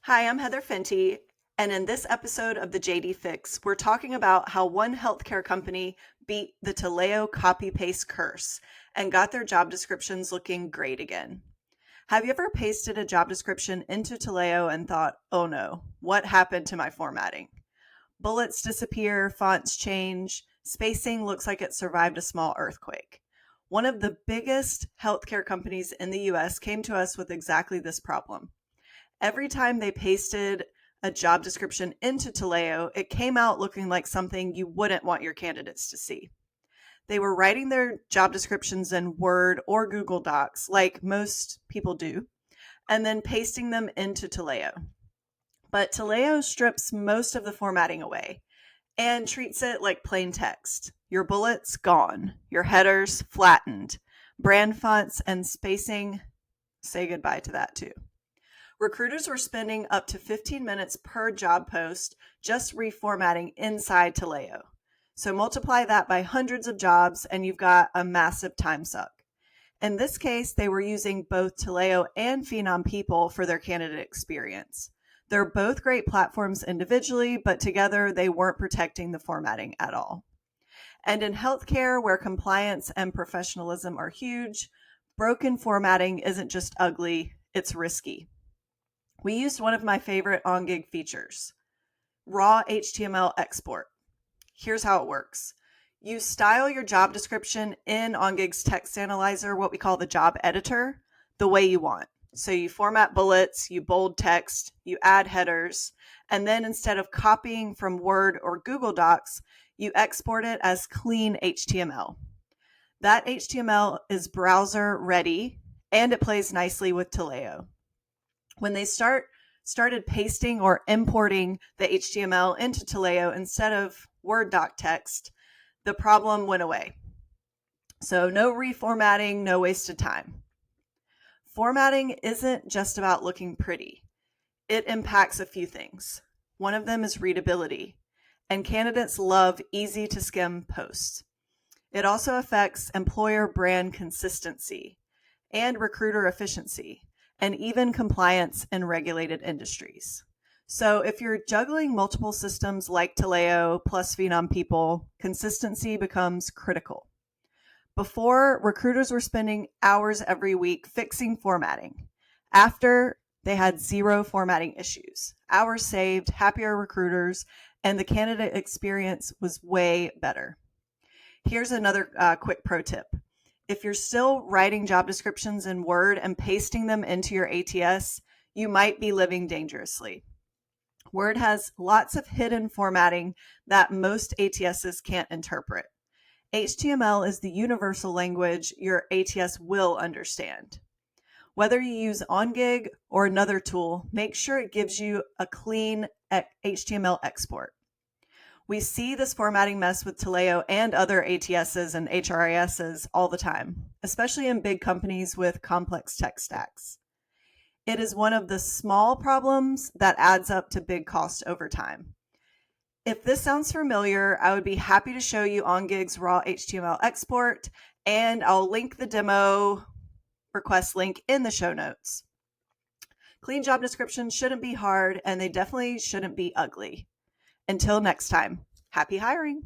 Hi, I'm Heather Fenty, and in this episode of the JD Fix, we're talking about how one healthcare company beat the Taleo copy paste curse and got their job descriptions looking great again. Have you ever pasted a job description into Taleo and thought, oh no, what happened to my formatting? Bullets disappear, fonts change, spacing looks like it survived a small earthquake. One of the biggest healthcare companies in the US came to us with exactly this problem. Every time they pasted a job description into Taleo, it came out looking like something you wouldn't want your candidates to see. They were writing their job descriptions in Word or Google Docs, like most people do, and then pasting them into Taleo. But Taleo strips most of the formatting away and treats it like plain text. Your bullets gone, your headers flattened, brand fonts and spacing, say goodbye to that too. Recruiters were spending up to 15 minutes per job post just reformatting inside Taleo. So multiply that by hundreds of jobs and you've got a massive time suck. In this case, they were using both Taleo and Phenom People for their candidate experience. They're both great platforms individually, but together they weren't protecting the formatting at all. And in healthcare, where compliance and professionalism are huge, broken formatting isn't just ugly, it's risky. We used one of my favorite on-gig features, raw HTML export. Here's how it works. You style your job description in OnGig's text analyzer, what we call the job editor, the way you want. So you format bullets, you bold text, you add headers, and then instead of copying from Word or Google Docs, you export it as clean HTML. That HTML is browser ready, and it plays nicely with Taleo. When they started pasting or importing the HTML into Taleo instead of Word doc text, the problem went away. So no reformatting, no wasted time. Formatting isn't just about looking pretty. It impacts a few things. One of them is readability, and candidates love easy to skim posts. It also affects employer brand consistency and recruiter efficiency, and even compliance in regulated industries. So if you're juggling multiple systems like Taleo plus Phenom People, consistency becomes critical. Before, recruiters were spending hours every week fixing formatting. After, they had zero formatting issues. Hours saved, happier recruiters, and the candidate experience was way better. Here's another quick pro tip. If you're still writing job descriptions in Word and pasting them into your ATS, you might be living dangerously. Word has lots of hidden formatting that most ATSs can't interpret. HTML is the universal language your ATS will understand. Whether you use OnGig or another tool, make sure it gives you a clean HTML export. We see this formatting mess with Taleo and other ATSs and HRISs all the time, especially in big companies with complex tech stacks. It is one of the small problems that adds up to big cost over time. If this sounds familiar, I would be happy to show you OnGig's raw HTML export, and I'll link the demo request link in the show notes. Clean job descriptions shouldn't be hard, and they definitely shouldn't be ugly. Until next time, happy hiring.